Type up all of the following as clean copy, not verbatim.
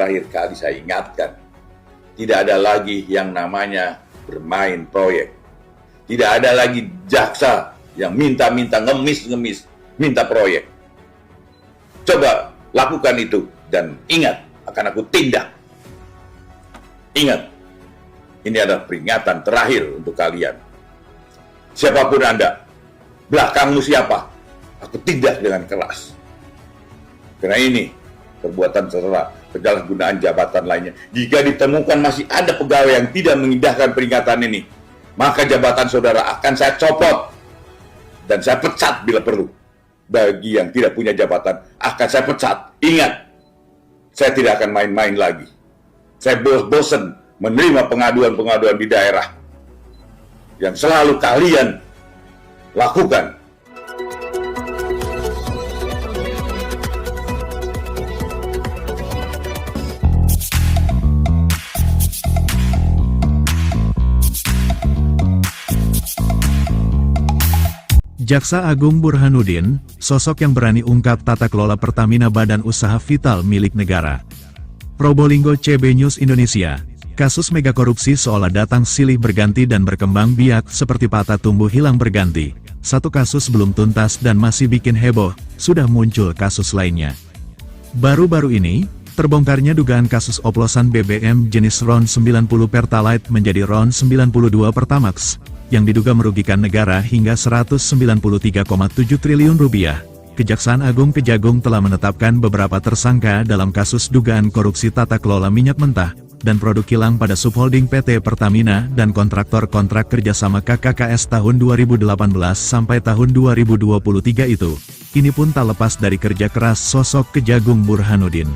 terakhir kali saya ingatkan, tidak ada lagi yang namanya bermain proyek. Tidak ada lagi jaksa yang minta-minta, ngemis, minta proyek. Coba lakukan itu dan ingat, akan aku tindak. Ingat, ini adalah peringatan terakhir untuk kalian. Siapapun Anda, belakangmu siapa, aku tindak dengan keras. Karena ini perbuatan tercela, penyalahgunaan jabatan lainnya. Jika ditemukan masih ada pegawai yang tidak mengindahkan peringatan ini, maka jabatan saudara akan saya copot dan saya pecat bila perlu. Bagi yang tidak punya jabatan, akan saya pecat. Ingat, saya tidak akan main-main lagi. Saya bosan menerima pengaduan-pengaduan di daerah yang selalu kalian lakukan. Jaksa Agung Burhanuddin, sosok yang berani ungkap tata kelola Pertamina badan usaha vital milik negara. Probolinggo CB News Indonesia. Kasus mega korupsi seolah datang silih berganti dan berkembang biak seperti patah tumbuh hilang berganti. Satu kasus belum tuntas dan masih bikin heboh, sudah muncul kasus lainnya. Baru-baru ini, terbongkarnya dugaan kasus oplosan BBM jenis RON 90 Pertalite menjadi RON 92 Pertamax, yang diduga merugikan negara hingga 193,7 triliun rupiah. Kejaksaan Agung Kejagung telah menetapkan beberapa tersangka dalam kasus dugaan korupsi tata kelola minyak mentah dan produk kilang pada subholding PT Pertamina dan kontraktor kontrak kerjasama KKKS tahun 2018 sampai tahun 2023 itu. Ini pun tak lepas dari kerja keras sosok Kejagung Burhanuddin.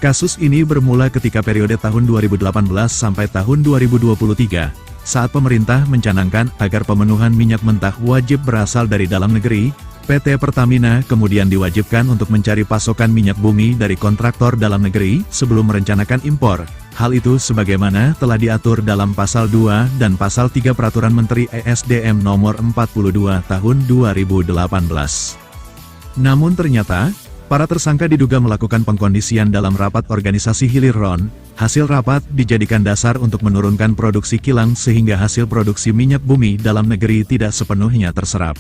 Kasus ini bermula ketika periode tahun 2018 sampai tahun 2023, saat pemerintah mencanangkan agar pemenuhan minyak mentah wajib berasal dari dalam negeri. PT Pertamina kemudian diwajibkan untuk mencari pasokan minyak bumi dari kontraktor dalam negeri sebelum merencanakan impor. Hal itu sebagaimana telah diatur dalam Pasal 2 dan Pasal 3 Peraturan Menteri ESDM Nomor 42 Tahun 2018. Namun ternyata, para tersangka diduga melakukan pengkondisian dalam rapat organisasi hilir RON. Hasil rapat dijadikan dasar untuk menurunkan produksi kilang sehingga hasil produksi minyak bumi dalam negeri tidak sepenuhnya terserap.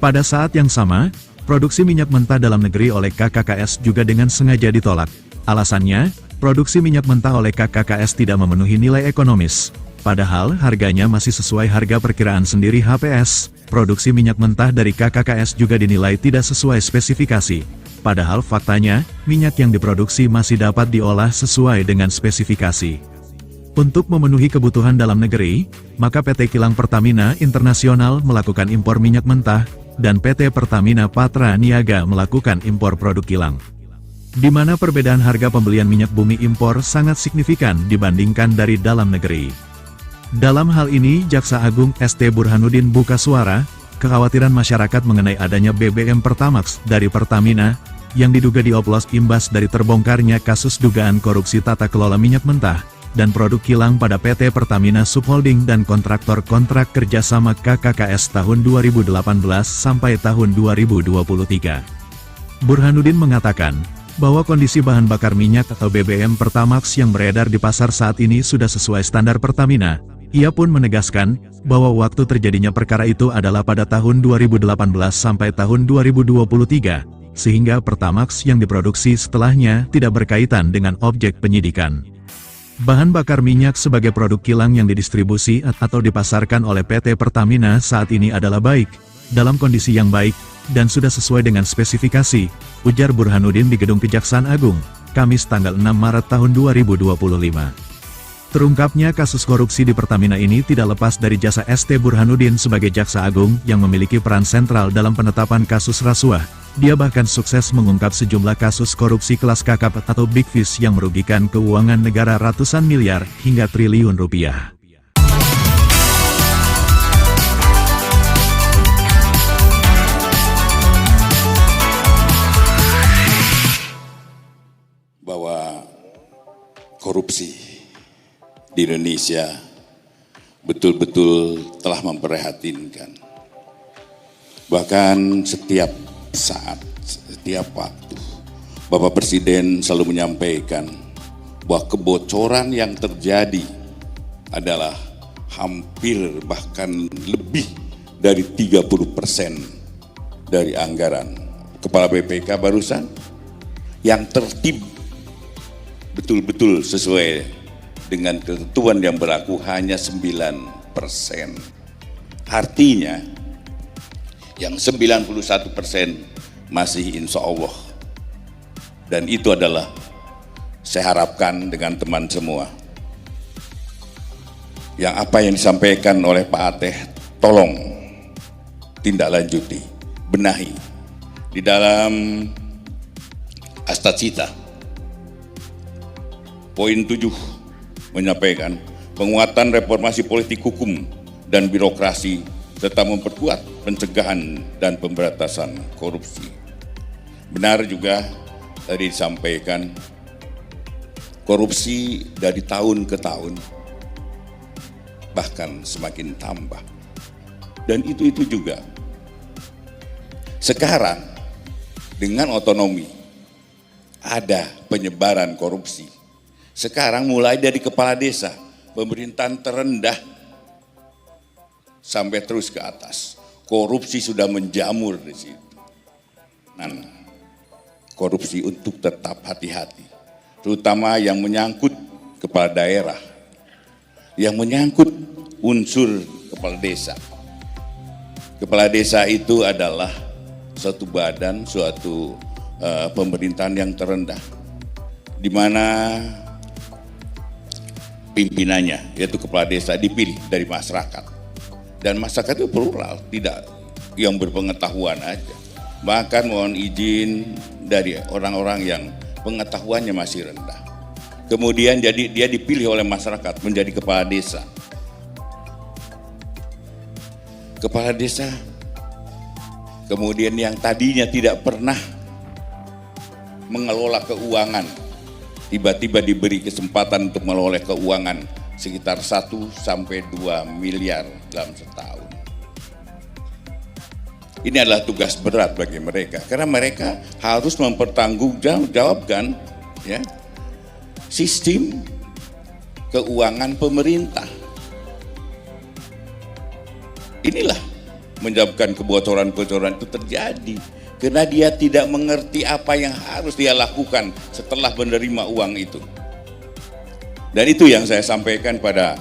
Pada saat yang sama, produksi minyak mentah dalam negeri oleh KKKS juga dengan sengaja ditolak. Alasannya, produksi minyak mentah oleh KKKS tidak memenuhi nilai ekonomis. Padahal harganya masih sesuai harga perkiraan sendiri HPS. Produksi minyak mentah dari KKKS juga dinilai tidak sesuai spesifikasi. Padahal faktanya, minyak yang diproduksi masih dapat diolah sesuai dengan spesifikasi. Untuk memenuhi kebutuhan dalam negeri, maka PT Kilang Pertamina Internasional melakukan impor minyak mentah, dan PT Pertamina Patra Niaga melakukan impor produk kilang. Di mana perbedaan harga pembelian minyak bumi impor sangat signifikan dibandingkan dari dalam negeri. Dalam hal ini, Jaksa Agung ST Burhanuddin buka suara, kekhawatiran masyarakat mengenai adanya BBM Pertamax dari Pertamina, yang diduga dioplos imbas dari terbongkarnya kasus dugaan korupsi tata kelola minyak mentah, dan produk kilang pada PT Pertamina Subholding dan kontraktor kontrak kerjasama KKKS tahun 2018 sampai tahun 2023. Burhanuddin mengatakan, bahwa kondisi bahan bakar minyak atau BBM Pertamax yang beredar di pasar saat ini sudah sesuai standar Pertamina. Ia pun menegaskan, bahwa waktu terjadinya perkara itu adalah pada tahun 2018 sampai tahun 2023, sehingga Pertamax yang diproduksi setelahnya tidak berkaitan dengan objek penyidikan. Bahan bakar minyak sebagai produk kilang yang didistribusi atau dipasarkan oleh PT Pertamina saat ini adalah baik, dalam kondisi yang baik, dan sudah sesuai dengan spesifikasi, ujar Burhanuddin di Gedung Kejaksaan Agung, Kamis tanggal 6 Maret tahun 2025. Terungkapnya kasus korupsi di Pertamina ini tidak lepas dari jasa ST Burhanuddin sebagai Jaksa Agung yang memiliki peran sentral dalam penetapan kasus rasuah. Dia bahkan sukses mengungkap sejumlah kasus korupsi kelas kakap atau big fish yang merugikan keuangan negara ratusan miliar hingga triliun rupiah. Bahwa korupsi di Indonesia betul-betul telah memprihatinkan. Bahkan setiap saat, setiap waktu, Bapak Presiden selalu menyampaikan bahwa kebocoran yang terjadi adalah hampir bahkan lebih dari 30% dari anggaran. Kepala BPK barusan yang tertib betul-betul sesuai dengan ketentuan yang berlaku hanya 9%. Artinya yang 91% masih insya Allah. Dan itu adalah saya harapkan dengan teman semua. Yang apa yang disampaikan oleh Pak Ateh, tolong tindak lanjuti, benahi. Di dalam Astacita, poin 7 menyampaikan penguatan reformasi politik hukum dan birokrasi serta memperkuat pencegahan dan pemberantasan korupsi. Benar juga tadi disampaikan korupsi dari tahun ke tahun bahkan semakin tambah. Dan itu juga. Sekarang dengan otonomi ada penyebaran korupsi. Sekarang mulai dari kepala desa, pemerintahan terendah sampai terus ke atas. Korupsi sudah menjamur di situ. Nah, korupsi untuk tetap hati-hati. Terutama yang menyangkut kepala daerah. Yang menyangkut unsur kepala desa. Kepala desa itu adalah suatu badan, suatu pemerintahan yang terendah. Di mana pimpinannya, yaitu kepala desa, dipilih dari masyarakat. Dan masyarakat itu plural, tidak yang berpengetahuan aja. Bahkan mohon izin dari orang-orang yang pengetahuannya masih rendah. Kemudian jadi dia dipilih oleh masyarakat menjadi kepala desa. Kepala desa kemudian yang tadinya tidak pernah mengelola keuangan, tiba-tiba diberi kesempatan untuk mengelola keuangan sekitar 1 sampai 2 miliar dalam setahun. Ini adalah tugas berat bagi mereka karena mereka harus mempertanggungjawabkan ya sistem keuangan pemerintah. Inilah menyebabkan kebocoran-kebocoran itu terjadi karena dia tidak mengerti apa yang harus dia lakukan setelah menerima uang itu. Dan itu yang saya sampaikan pada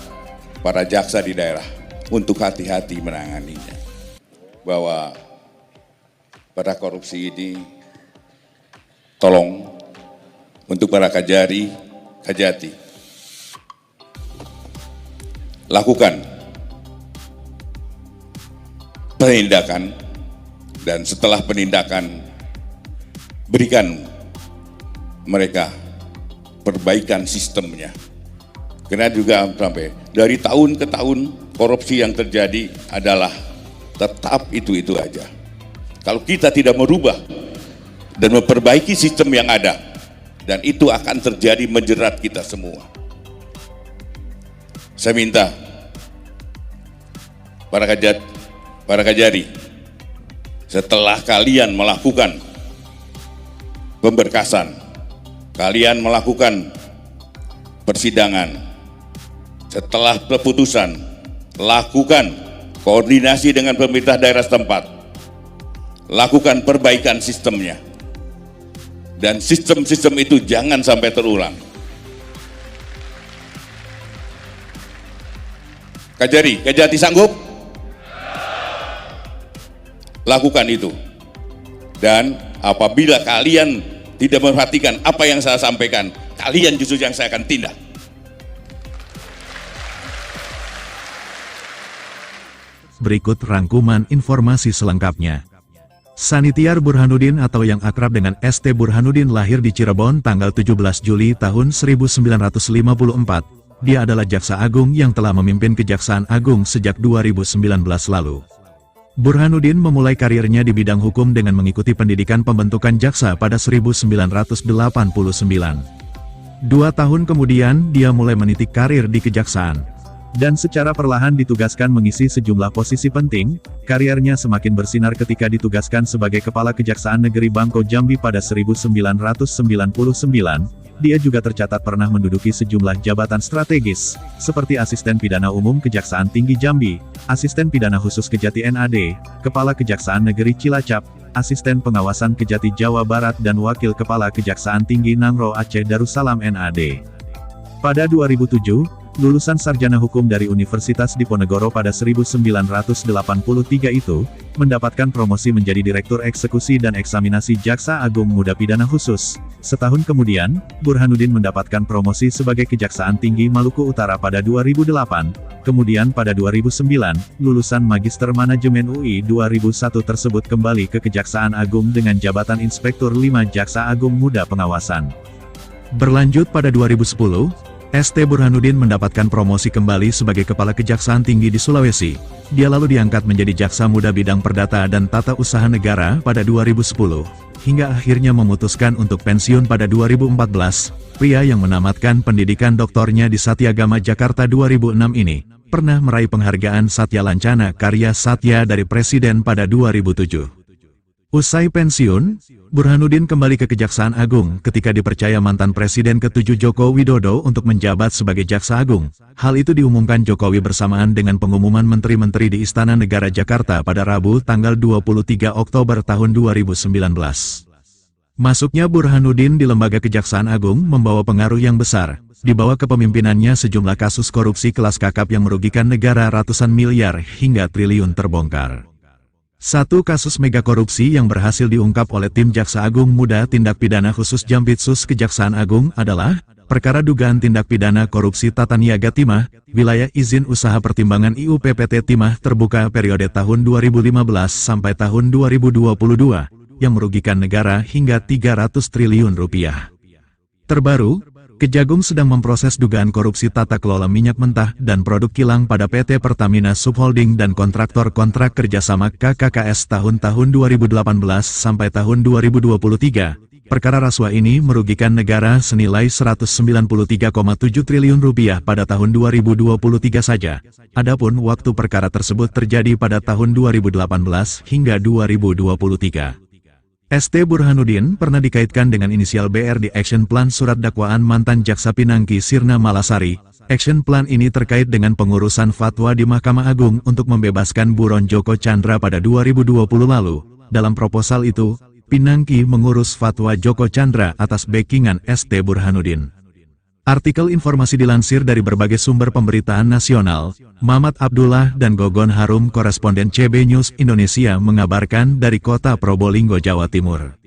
para jaksa di daerah untuk hati-hati menanganinya. Bahwa pada korupsi ini tolong untuk para kajati lakukan penindakan dan setelah penindakan berikan mereka perbaikan sistemnya. Karena juga sampai dari tahun ke tahun korupsi yang terjadi adalah tetap itu aja. Kalau kita tidak merubah dan memperbaiki sistem yang ada, dan itu akan terjadi menjerat kita semua. Saya minta para kajari, setelah kalian melakukan pemberkasan, kalian melakukan persidangan, setelah keputusan, lakukan koordinasi dengan pemerintah daerah setempat, lakukan perbaikan sistemnya, dan sistem-sistem itu jangan sampai terulang. Kajati sanggup? Lakukan itu. Dan apabila kalian tidak memperhatikan apa yang saya sampaikan, kalian justru yang saya akan tindak. Berikut rangkuman informasi selengkapnya. Sanitiar Burhanuddin atau yang akrab dengan ST Burhanuddin lahir di Cirebon tanggal 17 Juli tahun 1954. Dia adalah Jaksa Agung yang telah memimpin Kejaksaan Agung sejak 2019 lalu. Burhanuddin memulai karirnya di bidang hukum dengan mengikuti pendidikan pembentukan jaksa pada 1989. 2 tahun kemudian, dia mulai menitik karir di kejaksaan. Dan secara perlahan ditugaskan mengisi sejumlah posisi penting. Karirnya semakin bersinar ketika ditugaskan sebagai Kepala Kejaksaan Negeri Bangko Jambi pada 1999, dia juga tercatat pernah menduduki sejumlah jabatan strategis, seperti Asisten Pidana Umum Kejaksaan Tinggi Jambi, Asisten Pidana Khusus Kejati NAD, Kepala Kejaksaan Negeri Cilacap, Asisten Pengawasan Kejati Jawa Barat dan Wakil Kepala Kejaksaan Tinggi Nangro Aceh Darussalam NAD. Pada 2007, lulusan sarjana hukum dari Universitas Diponegoro pada 1983 itu, mendapatkan promosi menjadi Direktur Eksekusi dan Eksaminasi Jaksa Agung Muda Pidana Khusus. Setahun kemudian, Burhanuddin mendapatkan promosi sebagai Kejaksaan Tinggi Maluku Utara pada 2008, kemudian pada 2009, lulusan Magister Manajemen UI 2001 tersebut kembali ke Kejaksaan Agung dengan jabatan Inspektur 5 Jaksa Agung Muda Pengawasan. Berlanjut pada 2010, ST Burhanuddin mendapatkan promosi kembali sebagai Kepala Kejaksaan Tinggi di Sulawesi. Dia lalu diangkat menjadi Jaksa Muda Bidang Perdata dan Tata Usaha Negara pada 2010, hingga akhirnya memutuskan untuk pensiun pada 2014. Pria yang menamatkan pendidikan doktornya di Satyagama Jakarta 2006 ini, pernah meraih penghargaan Satya Lancana Karya Satya dari Presiden pada 2007. Usai pensiun, Burhanuddin kembali ke Kejaksaan Agung ketika dipercaya mantan Presiden ke-7 Joko Widodo untuk menjabat sebagai Jaksa Agung. Hal itu diumumkan Jokowi bersamaan dengan pengumuman menteri-menteri di Istana Negara Jakarta pada Rabu tanggal 23 Oktober tahun 2019. Masuknya Burhanuddin di lembaga Kejaksaan Agung membawa pengaruh yang besar. Di bawah kepemimpinannya sejumlah kasus korupsi kelas kakap yang merugikan negara ratusan miliar hingga triliun terbongkar. Satu kasus mega korupsi yang berhasil diungkap oleh tim Jaksa Agung Muda Tindak Pidana Khusus Jampitsus Kejaksaan Agung adalah perkara dugaan tindak pidana korupsi tata niaga timah, wilayah izin usaha pertimbangan IUPPT Timah Terbuka periode tahun 2015 sampai tahun 2022, yang merugikan negara hingga 300 triliun rupiah. Terbaru, Kejagung sedang memproses dugaan korupsi tata kelola minyak mentah dan produk kilang pada PT Pertamina Subholding dan kontraktor kontrak kerjasama KKKS tahun-tahun 2018 sampai tahun 2023. Perkara rasuah ini merugikan negara senilai 193,7 triliun rupiah pada tahun 2023 saja. Adapun waktu perkara tersebut terjadi pada tahun 2018 hingga 2023. ST Burhanuddin pernah dikaitkan dengan inisial BR di Action Plan surat dakwaan mantan Jaksa Pinangki Sirna Malasari. Action Plan ini terkait dengan pengurusan fatwa di Mahkamah Agung untuk membebaskan buron Joko Chandra pada 2020 lalu. Dalam proposal itu, Pinangki mengurus fatwa Joko Chandra atas backingan ST Burhanuddin. Artikel informasi dilansir dari berbagai sumber pemberitaan nasional. Mamat Abdullah dan Gogon Harum, koresponden CB News Indonesia mengabarkan dari kota Probolinggo, Jawa Timur.